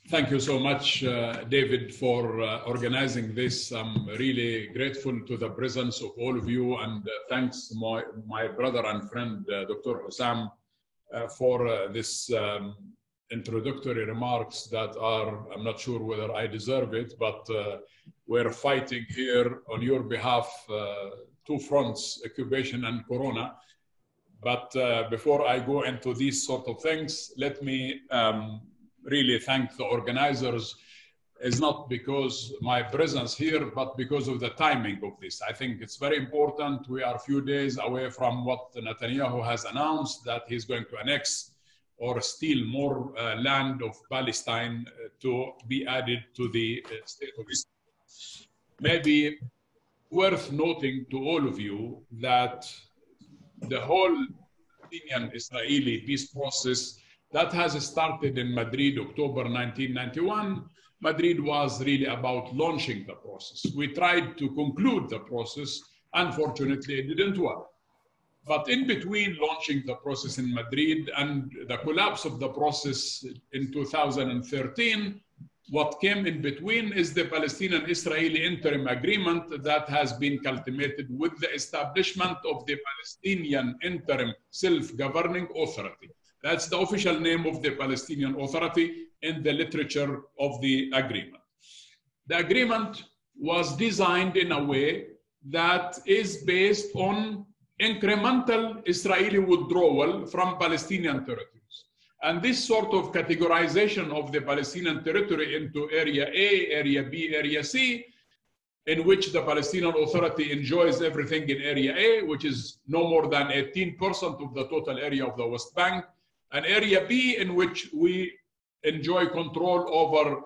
Thank you so much, David, for organizing this. I'm really grateful to the presence of all of you, and thanks my brother and friend, Dr. Hussam, for this introductory remarks that are, I'm not sure whether I deserve it, but we're fighting here on your behalf, two fronts, occupation and Corona. But before I go into these sort of things, let me really thank the organizers. It's not because my presence here, but because of the timing of this. I think it's very important. We are a few days away from what Netanyahu has announced, that he's going to annex or steal more land of Palestine to be added to the state of Israel. Maybe worth noting to all of you that the whole Palestinian-Israeli peace process that has started in Madrid, October 1991, Madrid was really about launching the process. We tried to conclude the process. Unfortunately, it didn't work. But in between launching the process in Madrid and the collapse of the process in 2013, what came in between is the Palestinian-Israeli interim agreement that has been culminated with the establishment of the Palestinian interim self-governing authority. That's the official name of the Palestinian Authority in the literature of the agreement. The agreement was designed in a way that is based on incremental Israeli withdrawal from Palestinian territories. And this sort of categorization of the Palestinian territory into Area A, Area B, Area C, in which the Palestinian Authority enjoys everything in Area A, which is no more than 18% of the total area of the West Bank, and Area B, in which we enjoy control over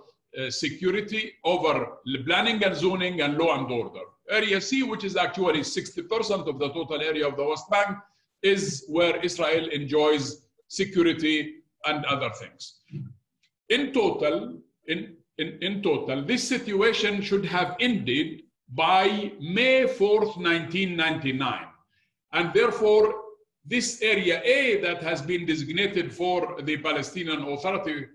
security, over planning and zoning and law and order. Area C, which is actually 60% of the total area of the West Bank, is where Israel enjoys security and other things. In total, this situation should have ended by May 4th, 1999. And therefore, this Area A that has been designated for the Palestinian Authority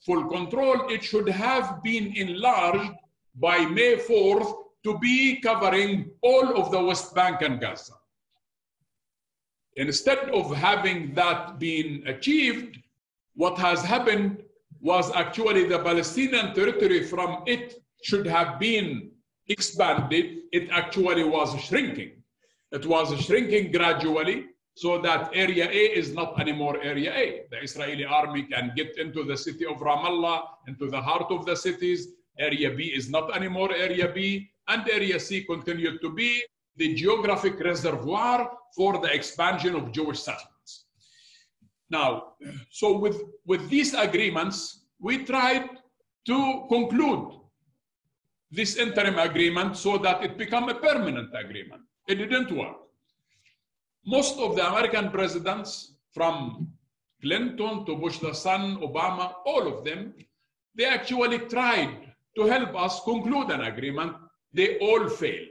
full control, it should have been enlarged by May 4th to be covering all of the West Bank and Gaza. Instead of having that been achieved, what has happened was actually the Palestinian territory from it should have been expanded. It actually was shrinking. It was shrinking gradually, so that Area A is not anymore Area A. The Israeli army can get into the city of Ramallah, into the heart of the cities. Area B is not anymore Area B, and Area C continued to be the geographic reservoir for the expansion of Jewish settlements. Now, so with these agreements, we tried to conclude this interim agreement so that it become a permanent agreement. It didn't work. Most of the American presidents, from Clinton to Bush the son, Obama, all of them, they actually tried to help us conclude an agreement. They all failed.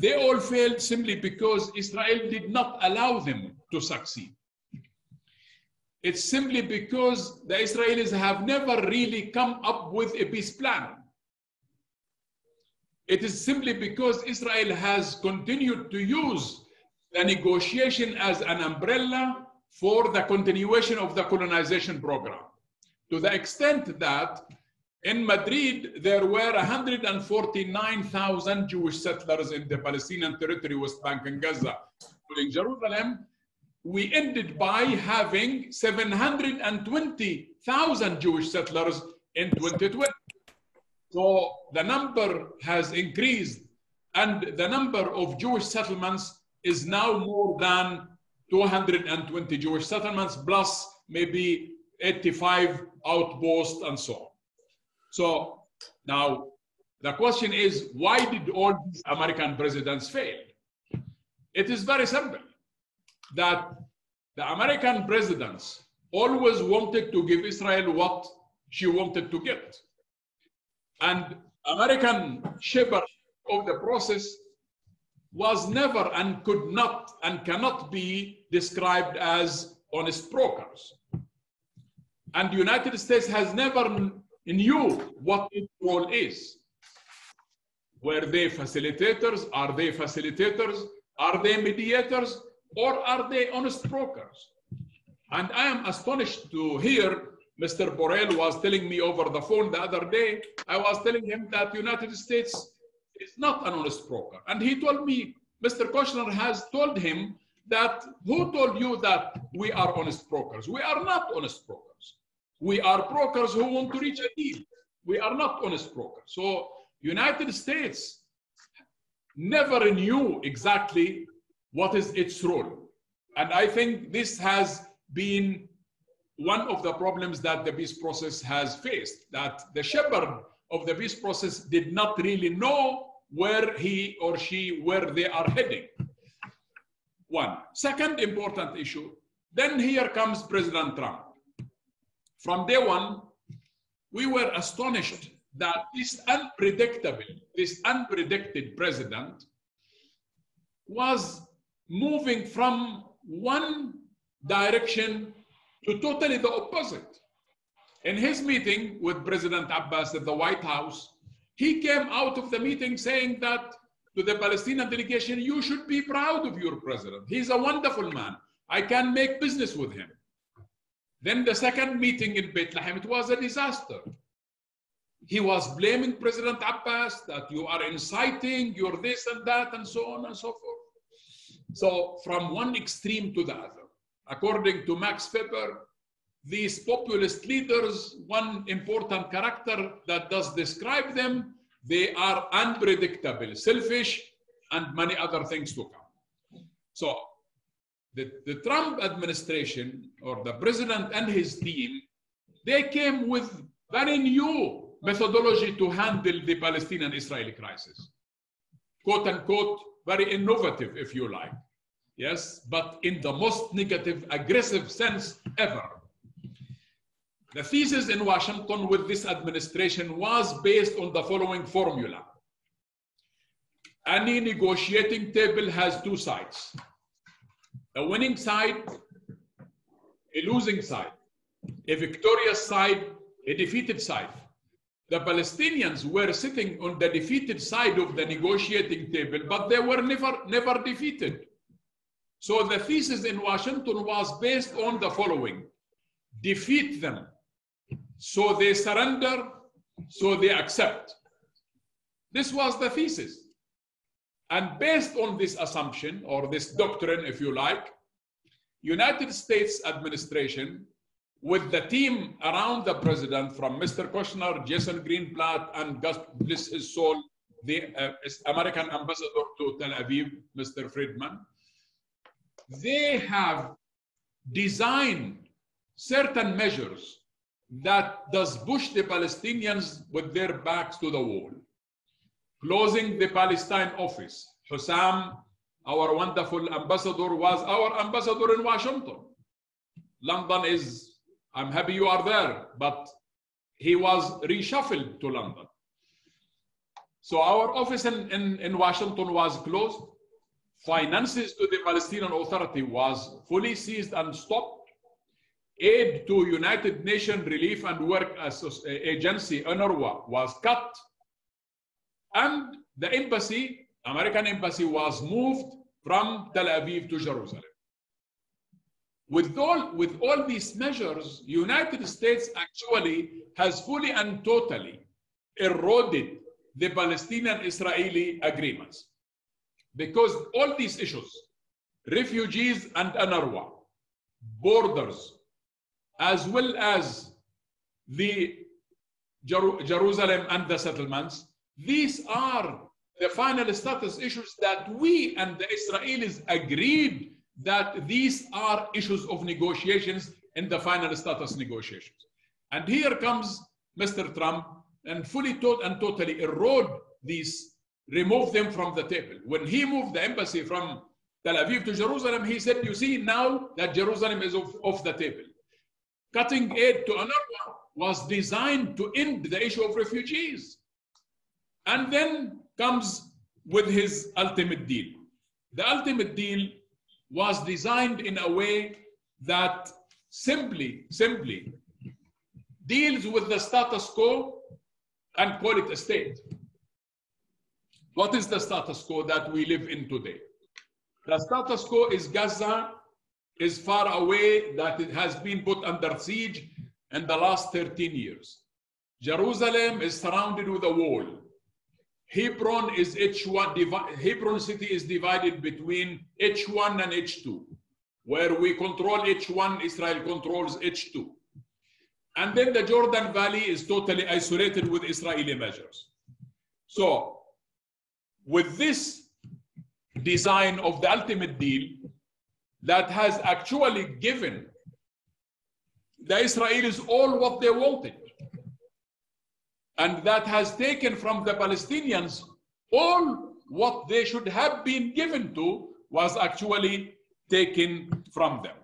They all failed simply because Israel did not allow them to succeed. It's simply because the Israelis have never really come up with a peace plan. It is simply because Israel has continued to use the negotiation as an umbrella for the continuation of the colonization program, to the extent that in Madrid, there were 149,000 Jewish settlers in the Palestinian territory, West Bank and Gaza, including Jerusalem. We ended by having 720,000 Jewish settlers in 2020. So the number has increased, and the number of Jewish settlements is now more than 220 Jewish settlements, plus maybe 85 outposts and so on. So now the question is, why did all these American presidents fail? It is very simple, that the American presidents always wanted to give Israel what she wanted to get. And American shepherd of the process was never and could not and cannot be described as honest brokers. And the United States has never knew what its role is. Were they facilitators? Are they facilitators? Are they mediators? Or are they honest brokers? And I am astonished to hear Mr. Borrell was telling me over the phone the other day. I was telling him that the United States is not an honest broker. And he told me, Mr. Kushner has told him that, who told you that we are honest brokers? We are not honest brokers. We are brokers who want to reach a deal. We are not honest brokers. So United States never knew exactly what is its role. And I think this has been one of the problems that the peace process has faced, that the shepherd of the peace process did not really know where he or she, where they are heading. One. Second important issue, then here comes President Trump. From day one, we were astonished that this unpredicted president was moving from one direction to totally the opposite. In his meeting with President Abbas at the White House, he came out of the meeting saying that to the Palestinian delegation, you should be proud of your president. He's a wonderful man. I can make business with him. Then the second meeting in Bethlehem, it was a disaster. He was blaming President Abbas that you are inciting, you're this and that, and so on and so forth. So from one extreme to the other. According to Max Weber, these populist leaders, one important character that does describe them, they are unpredictable, selfish, and many other things to come. So the Trump administration, or the president and his team, they came with very new methodology to handle the Palestinian-Israeli crisis. Quote unquote, very innovative, if you like. Yes, but in the most negative, aggressive sense ever. The thesis in Washington with this administration was based on the following formula. Any negotiating table has two sides. A winning side, a losing side. A victorious side, a defeated side. The Palestinians were sitting on the defeated side of the negotiating table, but they were never defeated. So the thesis in Washington was based on the following. Defeat them, so they surrender, so they accept. This was the thesis. And based on this assumption, or this doctrine, if you like, United States administration, with the team around the president, from Mr. Kushner, Jason Greenblatt, and God bless his soul, the American ambassador to Tel Aviv, Mr. Friedman, they have designed certain measures that does push the Palestinians with their backs to the wall. Closing the Palestine office. Hussam, our wonderful ambassador, was our ambassador in Washington. London is, I'm happy you are there, but he was reshuffled to London. So our office in Washington was closed. Finances to the Palestinian Authority was fully seized and stopped. Aid to United Nations Relief and Work Agency, UNRWA, was cut. And the embassy, American embassy, was moved from Tel Aviv to Jerusalem. With all these measures, United States actually has fully and totally eroded the Palestinian-Israeli agreements. Because all these issues, refugees and UNRWA, borders, as well as the Jerusalem and the settlements, these are the final status issues that we and the Israelis agreed that these are issues of negotiations in the final status negotiations. And here comes Mr. Trump and fully totally erode these, remove them from the table. When he moved the embassy from Tel Aviv to Jerusalem, he said, you see now that Jerusalem is off the table. Cutting aid to UNRWA was designed to end the issue of refugees. And then comes with his ultimate deal. The ultimate deal was designed in a way that simply deals with the status quo and call it a state. What is the status quo that we live in today? The status quo is Gaza is far away, that it has been put under siege in the last 13 years. Jerusalem is surrounded with a wall. Hebron is H1, Hebron city is divided between H1 and H2. Where we control H1, Israel controls H2. And then the Jordan Valley is totally isolated with Israeli measures. So, with this design of the ultimate deal that has actually given the Israelis all what they wanted, and that has taken from the Palestinians all what they should have been given to, was actually taken from them.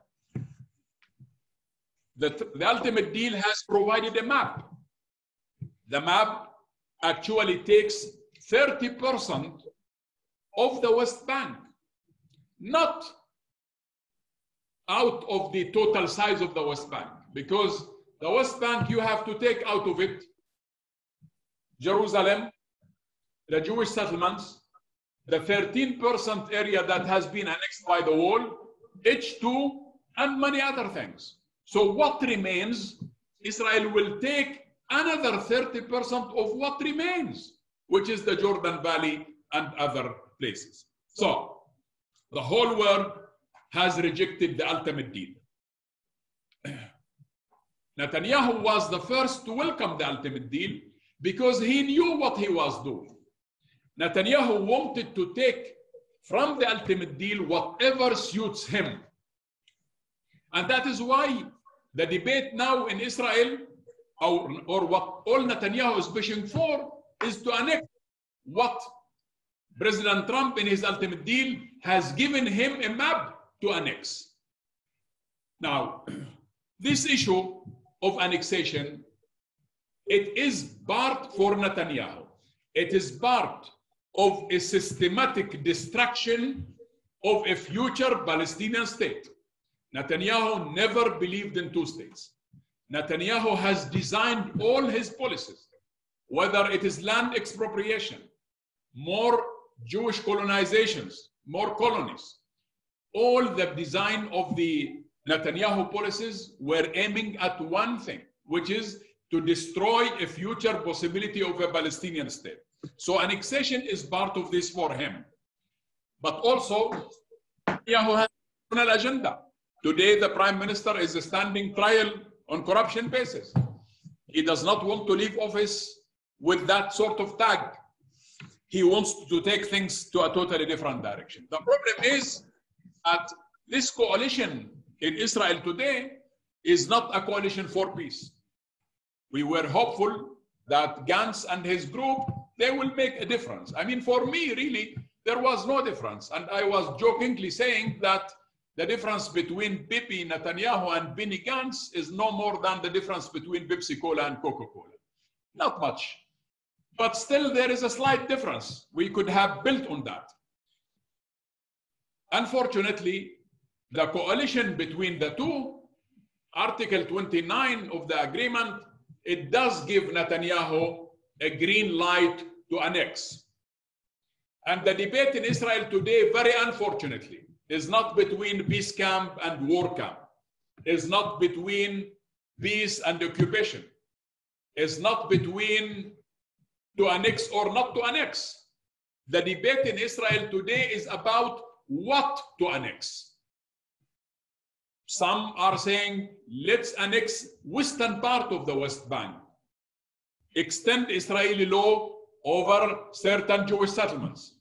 The ultimate deal has provided a map. The map actually takes 30% of the West Bank, not out of the total size of the West Bank, because the West Bank, you have to take out of it Jerusalem, the Jewish settlements, the 13% area that has been annexed by the wall, H2, and many other things. So what remains, Israel will take another 30% of what remains, which is the Jordan Valley and other places. So the whole world has rejected the ultimate deal. Netanyahu was the first to welcome the ultimate deal because he knew what he was doing. Netanyahu wanted to take from the ultimate deal whatever suits him. And that is why the debate now in Israel, or what all Netanyahu is pushing for, is to annex what President Trump in his ultimate deal has given him a map to annex. Now, this issue of annexation, it is part for Netanyahu. It is part of a systematic destruction of a future Palestinian state. Netanyahu never believed in two states. Netanyahu has designed all his policies, whether it is land expropriation, more Jewish colonizations, more colonies. All the design of the Netanyahu policies were aiming at one thing, which is to destroy a future possibility of a Palestinian state. So annexation is part of this for him. But also, Netanyahu has a personal agenda. Today, the Prime Minister is a standing trial on corruption basis. He does not want to leave office with that sort of tag. He wants to take things to a totally different direction. The problem is that this coalition in Israel today is not a coalition for peace. We were hopeful that Gantz and his group, they will make a difference. I mean, for me, really, there was no difference. And I was jokingly saying that the difference between Bibi Netanyahu and Benny Gantz is no more than the difference between Pepsi Cola and Coca-Cola. Not much. But still, there is a slight difference. We could have built on that. Unfortunately, the coalition between the two, Article 29 of the agreement, it does give Netanyahu a green light to annex. And the debate in Israel today, very unfortunately, is not between peace camp and war camp. Is not between peace and occupation. Is not between to annex or not to annex. The debate in Israel today is about what to annex. Some are saying, let's annex western part of the West Bank. Extend Israeli law over certain Jewish settlements.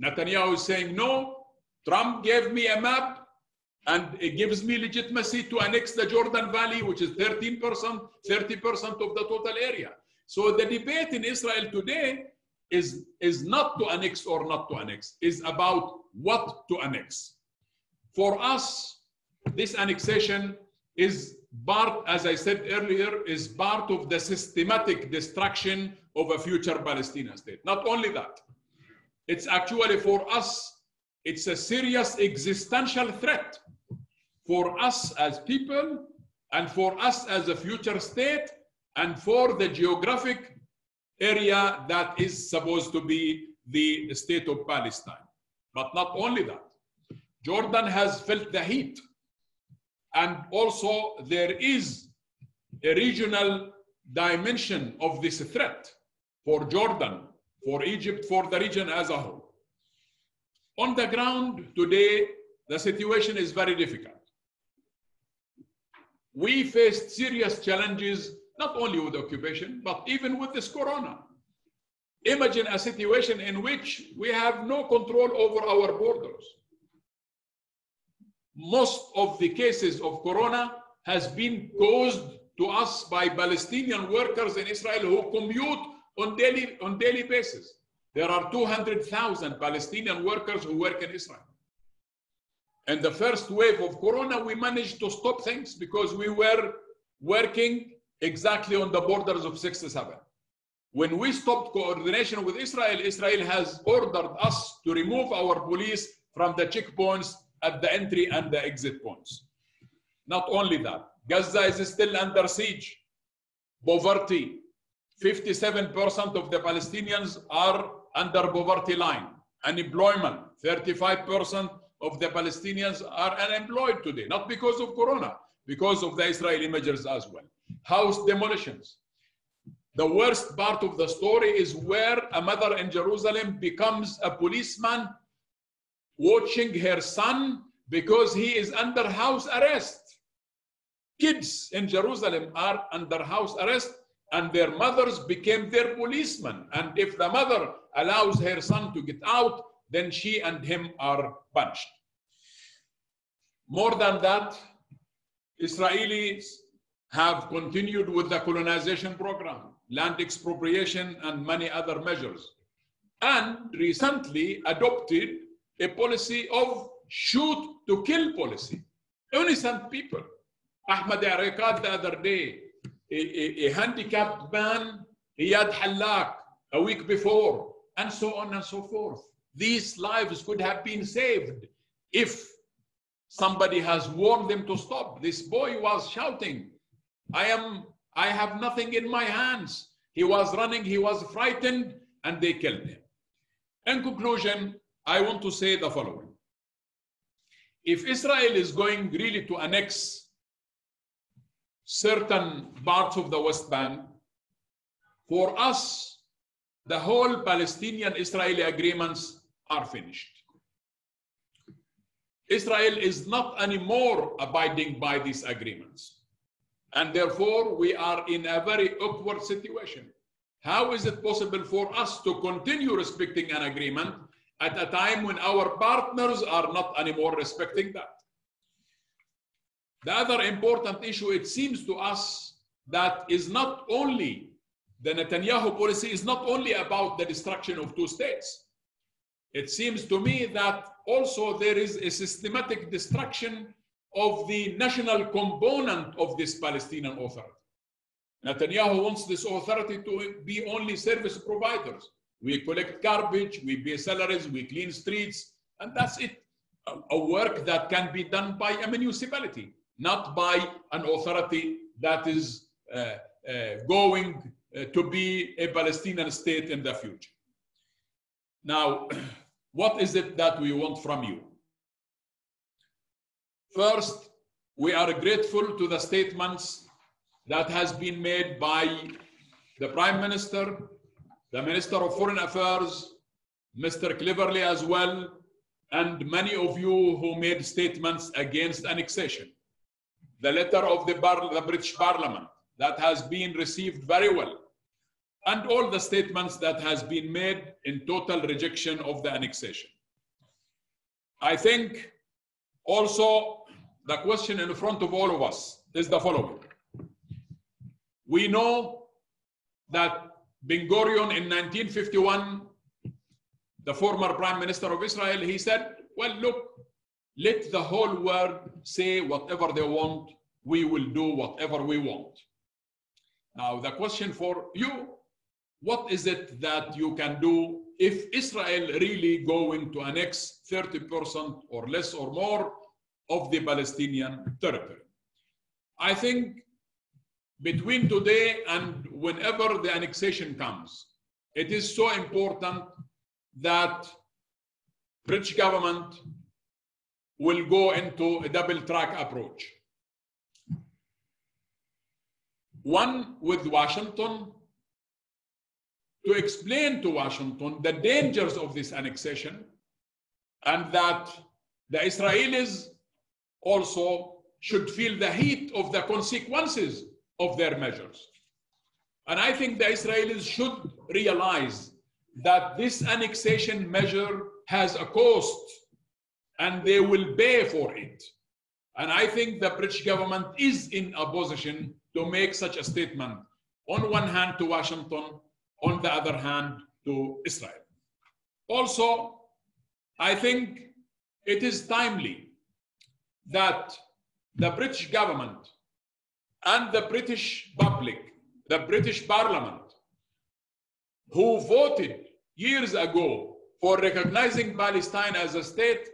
Netanyahu is saying, no, Trump gave me a map and it gives me legitimacy to annex the Jordan Valley, which is 13%, 30% of the total area. So the debate in Israel today is not to annex or not to annex, is about what to annex. For us, this annexation is part, as I said earlier, is part of the systematic destruction of a future Palestinian state. Not only that, it's actually for us, it's a serious existential threat for us as people and for us as a future state and for the geographic area that is supposed to be the state of Palestine. But not only that, Jordan has felt the heat. And also there is a regional dimension of this threat for Jordan, for Egypt, for the region as a whole. On the ground today, the situation is very difficult. We faced serious challenges, not only with occupation, but even with this corona. Imagine a situation in which we have no control over our borders. Most of the cases of corona has been caused to us by Palestinian workers in Israel who commute on daily basis. There are 200,000 Palestinian workers who work in Israel. And the first wave of corona, we managed to stop things because we were working exactly on the borders of 67. When we stopped coordination with Israel, Israel has ordered us to remove our police from the checkpoints at the entry and the exit points. Not only that, Gaza is still under siege. Poverty, 57% of the Palestinians are under poverty line. Unemployment, 35% of the Palestinians are unemployed today, not because of corona, because of the Israeli measures as well. House demolitions. The worst part of the story is where a mother in Jerusalem becomes a policeman watching her son because he is under house arrest. Kids in Jerusalem are under house arrest and their mothers became their policemen. And if the mother allows her son to get out, then she and him are punished. More than that, Israelis have continued with the colonization program, land expropriation, and many other measures, and recently adopted a policy of shoot to kill policy. Innocent people. Ahmed Ariqat the other day, a handicapped man, Iyad Hallak a week before, and so on and so forth. These lives could have been saved if somebody has warned them to stop. This boy was shouting, I have nothing in my hands. He was running, he was frightened, and they killed him. In conclusion, I want to say the following. If Israel is going really to annex certain parts of the West Bank, for us, the whole Palestinian-Israeli agreements are finished. Israel is not anymore abiding by these agreements. And therefore, we are in a very awkward situation. How is it possible for us to continue respecting an agreement at a time when our partners are not anymore respecting that? The other important issue, it seems to us, that is not only the Netanyahu policy is not only about the destruction of two states. It seems to me that also there is a systematic destruction of the national component of this Palestinian authority. Netanyahu wants this authority to be only service providers. We collect garbage, we pay salaries, we clean streets, and that's it. A work that can be done by a municipality, not by an authority that is going to be a Palestinian state in the future. Now, what is it that we want from you? First, we are grateful to the statements that has been made by the Prime Minister, the Minister of Foreign Affairs, Mr. Cleverly as well, and many of you who made statements against annexation. The letter of the British Parliament that has been received very well, and all the statements that has been made in total rejection of the annexation. I think also the question in front of all of us is the following. We know that Ben-Gurion in 1951, the former Prime Minister of Israel, he said, well, look, let the whole world say whatever they want, we will do whatever we want. Now, the question for you, what is it that you can do if Israel really going to annex 30% or less or more of the Palestinian territory? I think between today and whenever the annexation comes, it is so important that British government will go into a double-track approach. One, with Washington, to explain to Washington the dangers of this annexation, and that the Israelis also should feel the heat of the consequences of their measures. And I think the Israelis should realize that this annexation measure has a cost and they will pay for it. And I think the British government is in a position to make such a statement, on one hand to Washington, on the other hand to Israel. Also, I think it is timely that the British government and the British public, the British Parliament, who voted years ago for recognizing Palestine as a state,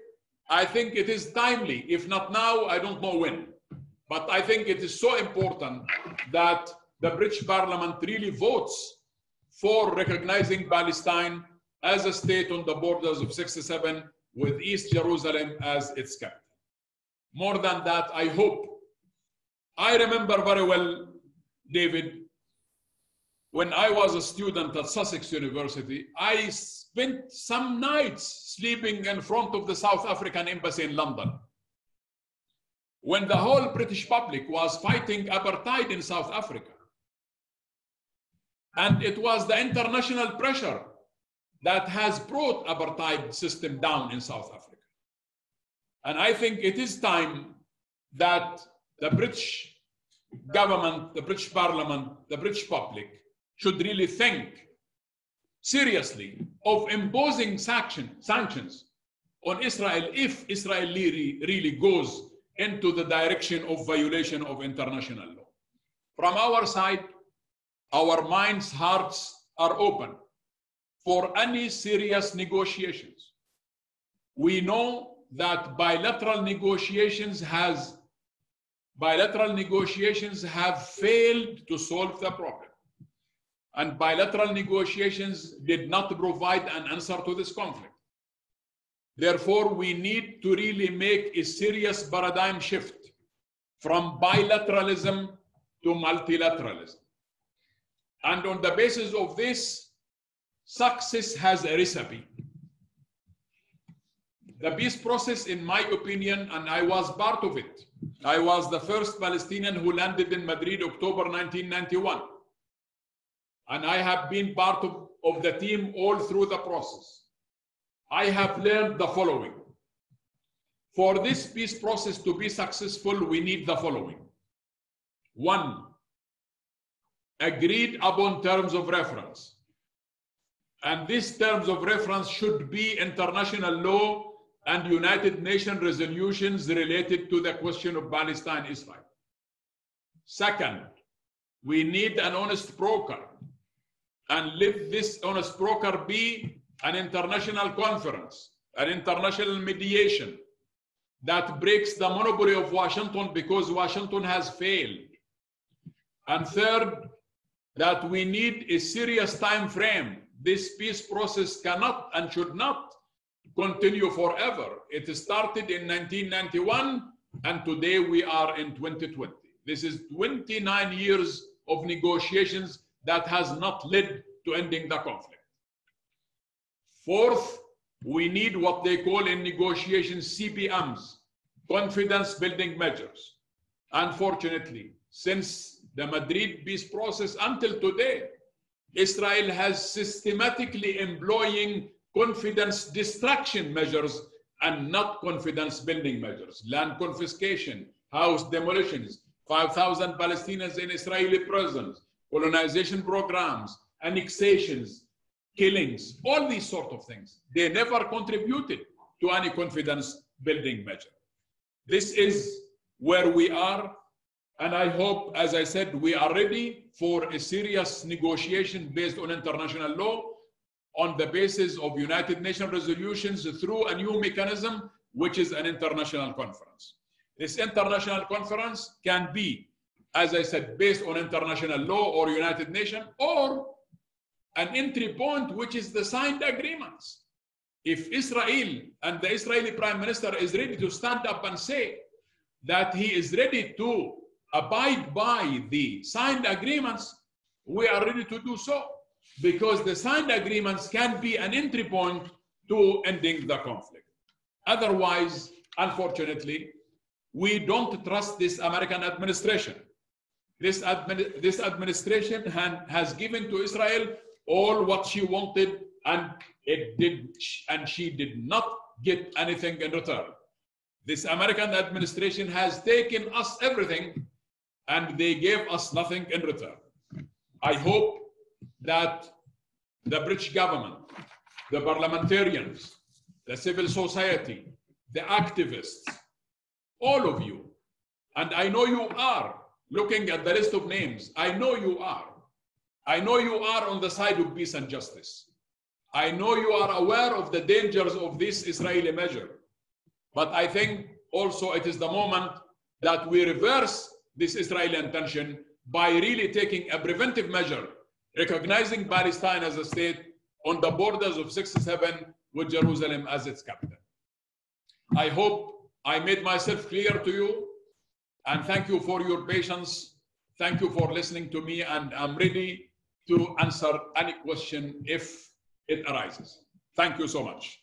I think it is timely. If not now, I don't know when. But I think it is so important that the British Parliament really votes for recognizing Palestine as a state on the borders of 67 with East Jerusalem as its capital. More than that, I hope. I remember very well, David, when I was a student at Sussex University, I spent some nights sleeping in front of the South African embassy in London, when the whole British public was fighting apartheid in South Africa. And it was the international pressure that has brought apartheid system down in South Africa. And I think it is time that the British government, the British Parliament, the British public should really think seriously of imposing sanctions on Israel if Israel really goes into the direction of violation of international law. From our side, our minds, hearts are open for any serious negotiations. We know that bilateral negotiations have failed to solve the problem. And bilateral negotiations did not provide an answer to this conflict. Therefore, we need to really make a serious paradigm shift from bilateralism to multilateralism. And on the basis of this, success has a recipe. The peace process, in my opinion, and I was part of it, I was the first Palestinian who landed in Madrid, October 1991. And I have been part of the team all through the process. I have learned the following. For this peace process to be successful, we need the following. One, agreed upon terms of reference. And these terms of reference should be international law and United Nations resolutions related to the question of Palestine-Israel. Second, we need an honest broker. And let this honest broker be an international conference, an international mediation that breaks the monopoly of Washington, because Washington has failed. And third, that we need a serious time frame. This peace process cannot and should not continue forever. It started in 1991, and today we are in 2020. This is 29 years of negotiations that has not led to ending the conflict. Fourth, we need what they call in negotiations CBMs, confidence building measures. Unfortunately, since the Madrid peace process until today, Israel has systematically employing confidence destruction measures and not confidence building measures. Land confiscation, house demolitions, 5,000 Palestinians in Israeli prisons, colonization programs, annexations, killings, all these sort of things. They never contributed to any confidence building measure. This is where we are. And I hope, as I said, we are ready for a serious negotiation based on international law, on the basis of United Nations resolutions, through a new mechanism, which is an international conference. This international conference can be as I said, based on international law or United Nations, or an entry point, which is the signed agreements. If Israel and the Israeli Prime Minister is ready to stand up and say that he is ready to abide by the signed agreements, we are ready to do so, because the signed agreements can be an entry point to ending the conflict. Otherwise, unfortunately, we don't trust this American administration. This administration has given to Israel all what she wanted, and she did not get anything in return. This American administration has taken us everything, and they gave us nothing in return. I hope that the British government, the parliamentarians, the civil society, the activists, all of you, and I know you are looking at the list of names, I know you are on the side of peace and justice. I know you are aware of the dangers of this Israeli measure, but I think also it is the moment that we reverse this Israeli intention by really taking a preventive measure, recognizing Palestine as a state on the borders of 67 with Jerusalem as its capital. I hope I made myself clear to you, and thank you for your patience. Thank you for listening to me, and I'm ready to answer any question if it arises. Thank you so much.